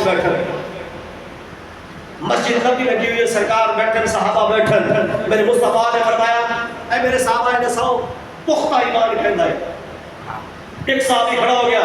وچ بیٹھے مسجد نبی لگی ہوئی ہے سرکار بیٹھے صحابہ بیٹھے میرے مصطفیٰ نے فرمایا اے میرے صحابہ نے سو پختہ ایمان کہنا ہے ایک صحابی کھڑا ہو گیا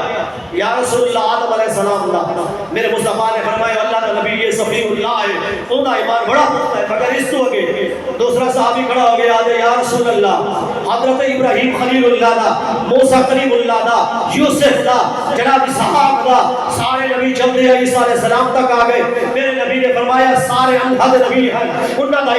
یا رسول اللہ آدم علیہ السلام اللہ میرے مصطفیٰ نے فرمایا اللہ کا نبی یہ صفی اللہ ہے انہوں کا ایمان بڑا پختہ ہے مگر اس تو آگے دوسرا صحابی کھڑا ہو گیا یا رسول اللہ حضرت ابراہیم خلیل اللہ دا موسیٰ کریم اللہ دا یوسف دا جناب اسحاق دا سارے نبی چلتے ہیں عیسیٰ علیہ السلام تک آگئے میرے نبی نے فرمایا سارے انہد نبی ہیں انہوں کا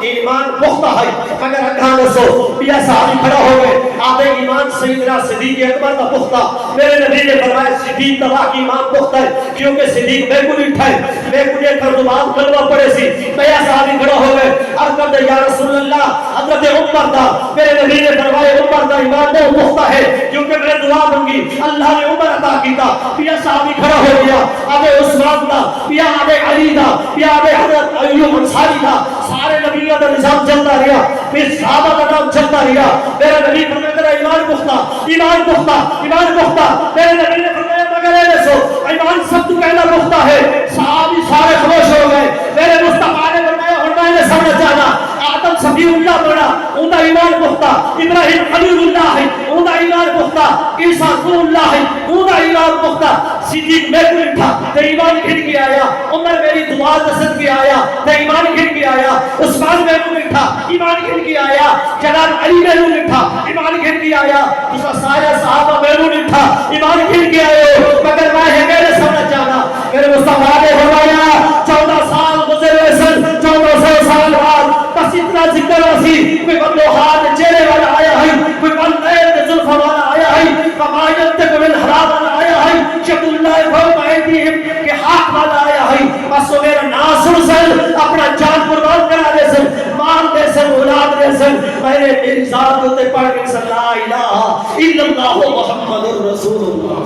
ایمان پختہ ہے مگر انہاں نسو بیا صحابی کھڑا ہو گئے آدھے ایمان سیدنا صدیق اکبر کا پختہ میرے نبی نے فرمایا صدیق تباہ کی ایمان پختہ ہے کیونکہ صدیق بے کل اٹھا ہے بے کل ایک کر بعد کلمہ پڑے سی بیا صحابی کھڑا ہو گئے عرض کرتے یا رسول اللہ حضرت عمر دا میرے نبی نے فرمایا عمر دا ایمان بہت پختہ ہے کیونکہ میں دعا مانگی اللہ نے عمر عطا کیتا بیا صحابی کھڑا ہو گیا آدھے عثمان دا بیا آدھے علی دا بیا آدھے حضرت ایوب انصاری دا سارے نبیوں کا نظام چلتا رہا پھر صحابہ کا نام چلتا رہا میرے نبی فرمایا تیرا ایمان پختہ ایمان پختہ ایمان پختہ میرے نبی نے فرمایا مگر اے سو ایمان سب تو پہلا پختہ ہے صحابی سارے خاموش ہو گئے میرے مصطفیٰ نے فرمایا اور میں نے سمجھ جانا آدم صفی اللہ بڑا ان کا ایمان پختہ ابراہیم خلیل اللہ ہے ان کا ایمان پختہ عیسیٰ رسول اللہ ہے ان کا ایمان پختہ صدیق میں کو اٹھا تے ایمان گھن کے آیا عمر میری دعا دست کے آیا تے ایمان گھن کے آیا عثمان میں کو اٹھا ایمان گھن کے آیا جناب علی میں کو اٹھا ایمان گھن کے آیا دوسرا سارے صحابہ میں کو اٹھا ایمان گھن کے آئے مگر میں ہے میرے سمجھ جانا میرے مصطفیٰ نے فرمایا 14 سال گزرے سن 1400 سال بعد بس اتنا ذکر وسی کوئی بندو ہاتھ چہرے والا آیا ہے کوئی بندے زلف والا آیا ہے کمائیت تک من حرام والا آیا ہے شک اللہ فوق ایدیہم کہ حق والا آیا ہے بس وہ میرا ناصر سن اپنا جان قربان کرا دے سن مال دے سن اولاد دے سن میرے میری ذات ہوتے پڑھ کے صلی لا الہ الا اللہ محمد الرسول اللہ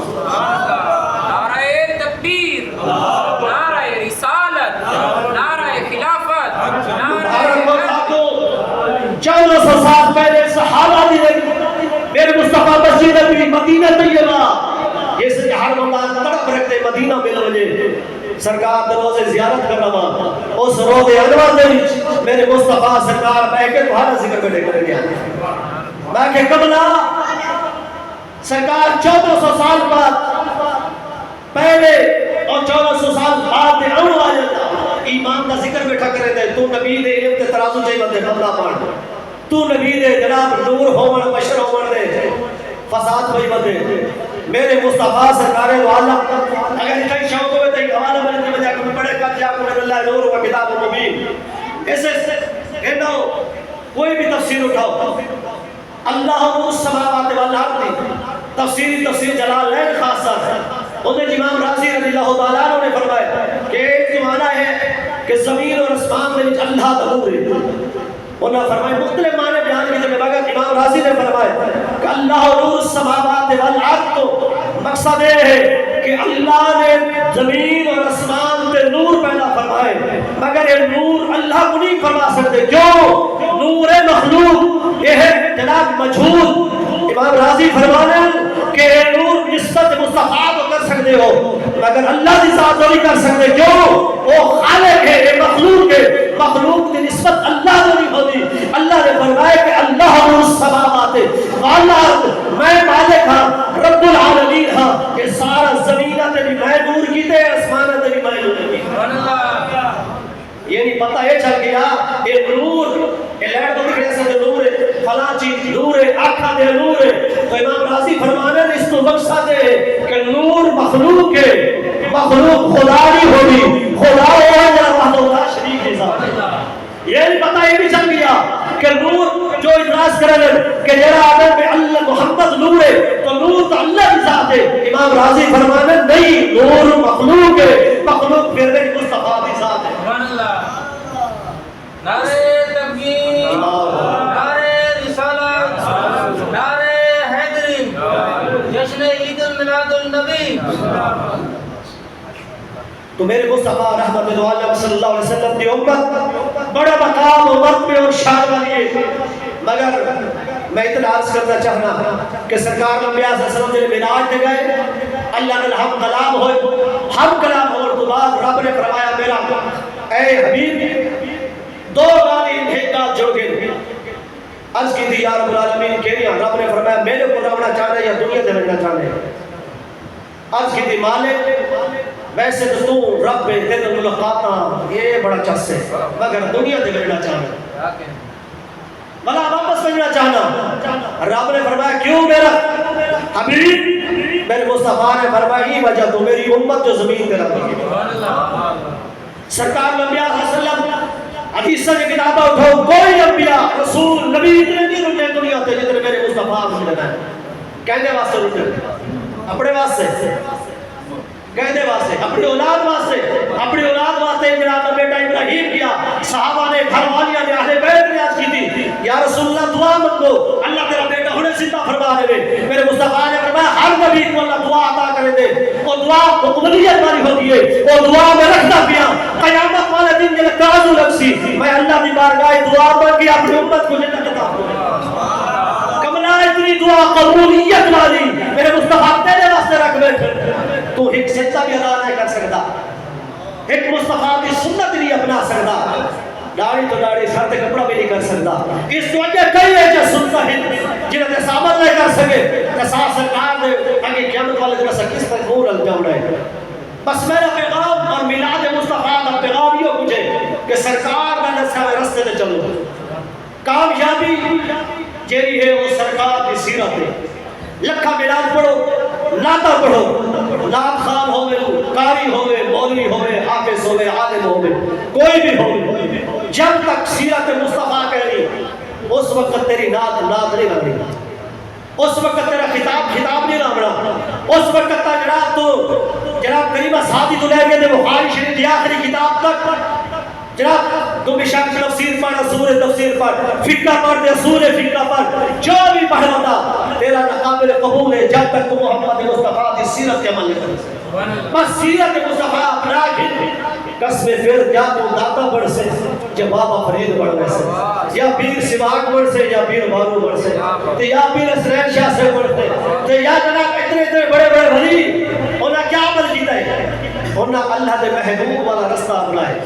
نعرہ تکبیر نعرہ رسالت نعرہ خلافت نعرہ 1400 سال پہلے صحابہ دی میرے مصطفیٰ مسجد نبی مدینہ طیبہ یہ سے ہر بندہ تڑپ رکھتے مدینہ میں لوجے سرکار دے روزے زیارت کرنا ماں اس روزے انور دے وچ میرے مصطفیٰ سرکار بیٹھ کے تمہارا ذکر بیٹھے کر گیا میں کہ قبلہ سرکار 1400 سال بعد پہلے اور 1400 سال بعد دے اون آ جاتا ایمان کا ذکر بیٹھا کرے دے تو نبی دے علم تے ترازو چاہیے بندے قبلہ پڑھ تو نبی دے جناب نور ہومن بشر ہومن دے فساد ہوئی بندے میرے مصطفیٰ سرکار دو عالم اگر کئی شوق ہوئے تو ایک حوالہ بلنے میں جا کے پڑھے کب جا کے اللہ نور و کتاب مبین ایسے کہنا ہو کوئی بھی تفسیر اٹھاؤ اللہ نور السماوات والارض تفسیر جلال ہے خاصہ انہیں امام راضی رضی اللہ تعالیٰ عنہ نے فرمایا کہ ایک معنی ہے کہ زمین اور اسمان میں اللہ کا نور ہے انہوں نے فرمایا مختلف معنی بیان کی جب مگر امام راضی نے فرمایا کہ اللہ نور السماوات والارض تو مقصد ہے کہ اللہ نے زمین اور اسمان پہ نور پیدا فرمائے مگر یہ نور اللہ کو نہیں فرما سکتے جو نور مخلوق یہ ہے جناب مجھول امام راضی فرمانے کہ نور نسبت مصطفیٰ کو کر سکتے ہو مگر اللہ کی ذات نہیں کر سکتے جو وہ خالق ہے یہ مخلوق ہے مخلوق کی نسبت اللہ کو نہیں ہوتی اللہ نے فرمایا کہ اللہ نور السماوات والارض میں مالک ہاں رب العالمین ہاں کہ سارا زمینہ تے بھی میں نور کیتے آسمانہ تے بھی میں نور کیتے یہ نہیں پتہ یہ چل گیا یہ نور یہ لائٹ تو دکھنے سے نور ہے فلاں چیز نور ہے آنکھا دے نور ہے تو امام راضی فرمانے اس تو مقصد ہے کہ نور مخلوق ہے مخلوق خدا نہیں ہوگی خدا ہوا جا وحدہ اللہ شریک کے ساتھ یہ نہیں پتہ یہ بھی چل گیا کہ نور جو اعتراض کرے کہ جرا آدم میں اللہ محمد نور ہے تو نور تو اللہ کی ذات ہے امام راضی فرمانے نہیں نور مخلوق ہے مخلوق پھر بھی مصطفیٰ کی ذات ہے نعرہ تکبیر نعرہ رسالت نعرہ حیدری جشن عید الملاد النبی تو میرے مصطفیٰ رحمت اللہ صلی اللہ علیہ وسلم کی امت بڑا مقام و مرتبے اور شان والی ہے مگر میں اتنا عرض کرنا چاہنا کہ سرکار انبیاء صلی اللہ علیہ وسلم جنہیں معراج دے گئے اللہ نے ہم کلام ہوئے ہم کلام اور تو رب نے فرمایا میرا اے حبیب دو گالی ایک گال جڑ گئے. عرض کی تھی یا رب العالمین کہ رب نے فرمایا میرے کو رہنا چاہنا یا دنیا سے رہنا چاہنا. عرض کی تھی مالک ویسے تو تو رب تیرے ملاقاتاں یہ بڑا چس ہے مگر دنیا سے رہنا چاہنا بلا واپس بھیجنا چاہنا. رب نے فرمایا کیوں میرا حبیب؟ میرے مصطفیٰ نے فرمایا ہی وجہ تو میری امت جو زمین پہ رکھی ہے. سرکار انبیاء صلی اللہ علیہ وسلم حدیث کی کتابیں اٹھاؤ کوئی انبیاء رسول نبی اتنے نہیں رکھے دنیا سے جتنے میرے مصطفیٰ نے رکھا ہے. کہنے واسطے رکھے اپنے واسطے کہنے واسطے اپنی اولاد واسطے جناب کا بیٹا ابراہیم کیا. صحابہ نے گھر والیاں نے اہل بیت نے عرض کی تھی یا رسول اللہ دعا مانگو اللہ تیرا بیٹا ہونے زندہ فرما دے. میرے مصطفیٰ نے فرمایا ہر نبی کو اللہ دعا عطا کرے دے. وہ دعا قبولیت والی ہوتی ہے وہ دعا میں رکھنا پیا قیامت والے دن جب ترازو لگسی میں اللہ کی بارگاہ دعا مانگ کے اپنی امت کو جنت عطا کروں. کملا اتنی دعا قبولیت والی میرے مصطفیٰ تیرے واسطے رکھ بیٹھے. تو ایک سجدہ بھی ادا نہیں کر سکتا ایک مصطفیٰ کی سنت نہیں اپنا سکتا داڑھی تو داڑھی سر تے کپڑا بھی نہیں کر سکتا. اس وجہ کئی ہے جو سنتا ہے جنہوں نے ثابت نہیں کر سکے کہ سرکار نے اگے قیامت والے دن سے کس طرح کو رل جاؤں ہے. بس میرا پیغام اور میلاد مصطفیٰ کا پیغام یہ کچھ ہے کہ سرکار کا نسخہ رستے میں چلو. کامیابی جیری ہے وہ سرکار کی سیرت ہے. لکھا میلاد پڑھو لاتا پڑھو نام خان ہوئے قاری ہوئے مولوی ہوئے حافظ ہوئے عالم ہوئے کوئی بھی ہوئے جب تک سیرت مصطفیٰ کہنی اس وقت تیری نعت نہیں رہنی اس وقت تیرا خطاب نہیں رہنا اس وقت جناب کریمہ ساتھی تو لے گئے تھے بخاری شریف کی آخری کتاب تک جناب تو بشاک تفسیر پڑھ سورہ تفسیر پڑھ فقہ پڑھ دے سورہ فقہ پڑھ جو بھی پڑھنا تھا تیرا قابل قبول ہے جب تک تو محمد مصطفیٰ کی سیرت کے عمل کرے. بس سیرت مصطفیٰ اپنا قسم پھر یا تو داتا بڑھ سے یا بابا فرید بڑھ سے یا پیر سواق بڑھ سے یا پیر بارو بڑھ سے یا پیر اسرین شاہ سے بڑھ سے یا جناب اتنے بڑے بڑے ولی انہیں کیا عمل کیتا ہے انہیں اللہ دے محبوب والا رستہ اپنا ہے.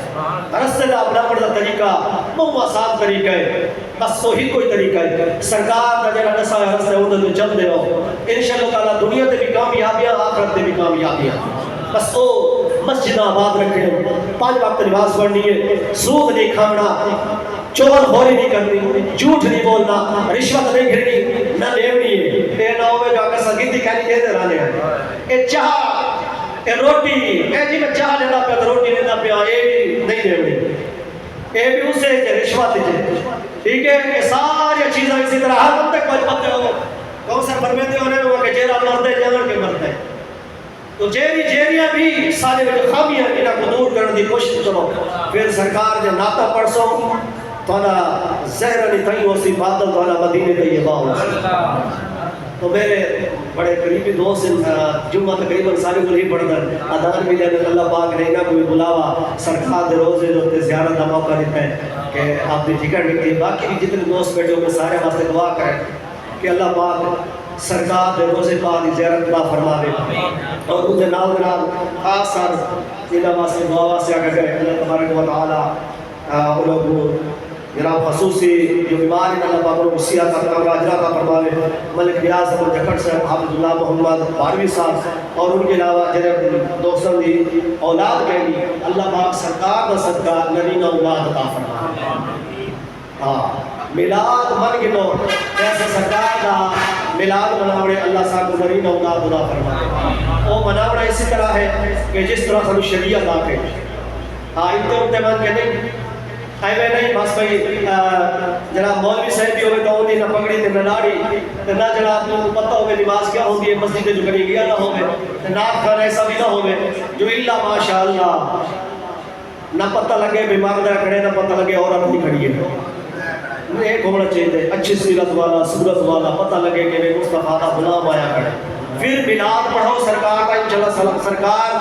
رستے دا اپنا پڑھا طریقہ بہت آسان طریقہ ہے بس وہی کوئی طریقہ ہے. سرکار دا جڑا نسا ہے رستے وہ تو چل دے رہو انشاءاللہ تعالیٰ دنیا تے بھی کامیابیاں آخرت تے بھی کامیابیاں. بس وہ مسجد آباد رکھے 5 وقت نماز پڑھنی ہے سود نہیں کھانا چغل خوری نہیں کرنی جھوٹ نہیں بولنا رشوت نہیں گھرنی نہ لیونی ہے. نہ ہوئے جو اگر سگیتی کہنی دے دے رانے ہیں چاہ اے روٹی اے جی میں چاہ لینا پہ روٹی لینا پہ اے بھی نہیں لیونی اے بھی اسے رشوت ہے. ٹھیک ہے یہ ساری چیزیں اسی طرح ہر بندے کو پتہ ہو کون سر فرمیتے ہونے لوگوں کہ جیرہ مردے جانور کے مردے تو جیریاں بھی سارے خامیاں انہاں کو دور کرنے دی کوشش کرو. پھر سرکار جب ناتا پڑھسو تونا زہرہ نہیں تھئی ہو سی بادل تونا مدینے طیبہ ہو. تو میرے بڑے قریبی دوست جمعہ تقریباً سارے کو نہیں پڑھتا ادان بھی لینے اللہ پاک نے انہاں کوئی بلاوا سرکار دے روزے جو زیارت کا موقع دیتا ہے کہ آپ دی ٹکٹ نکلی. باقی بھی جتنے دوست بیٹھے ہوئے سارے واسطے دعا کریں کہ اللہ پاک سرکار دے روزے پاک دی زیارت عطا فرما دے اور ان دے نال خاص انہاں واسطے دعا واسطے آگے کریں اللہ تبارک و تعالی انہوں کو جناب خصوصی جو بیمار ہیں اللہ پاک کو صحت عطا اجر عطا فرمائے. ملک ریاض احمد جکھڑ صاحب حافظ اللہ محمد باروی صاحب اور ان کے علاوہ جناب دوستوں دی اولاد کے لیے اللہ پاک سرکار کا صدقہ نرینہ اولاد عطا فرمائے. ہاں میلاد من گنو جیسے سرکار کا میلاد مناوڑے اللہ صاحب کو نرینہ اولاد عطا فرمائے. وہ مناوڑا اسی طرح ہے کہ جس طرح سب شریعت آکے انتے من کے نہیں میں نہیں بس بھائی جناب مولوی صاحب بھی ہوئے تو ہوتی نہ پگڑی نہ لاڑی نہ جناب تو پتہ ہوئے نماز کیا ہوتی ہے مسجد جو کری گیا نہ ہوئے نعت خان ایسا بھی نہ ہوئے جو اللہ ماشاءاللہ نہ پتہ لگے بیمار نہ کھڑے نہ پتہ لگے اور اپنی کھڑی ہے. ایک ہونا چاہیے اچھی سیرت والا صورت والا پتہ لگے کہ میں مصطفیٰ کا غلام آیا کرے. پھر میلاد پڑھو سرکار کا انشاءاللہ سرکار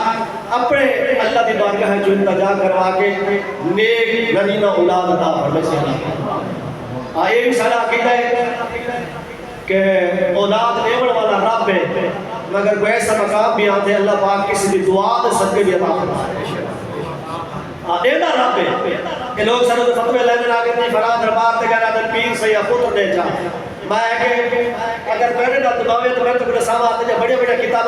اپنے اللہ دی بارگاہ جو انتجا کروا کے نیک نرینہ اولاد عطا فرمائے سے اللہ. یہ بھی سارا عقیدہ ہے کہ اولاد دیوڑ والا رب ہے مگر کوئی ایسا مقام بھی آتے اللہ پاک کسی بھی دعا دے صدقے بھی عطا فرمائے. دینا رب ہے کہ لوگ سنو تو فتوے لینے آگے نہیں فرا دربار تے کہنا دن پیر سے یا خود دے جا میں کہ اگر پہلے نہ دباوے تو میں تو بڑے سامنے آتے جا بڑے بڑے کتاب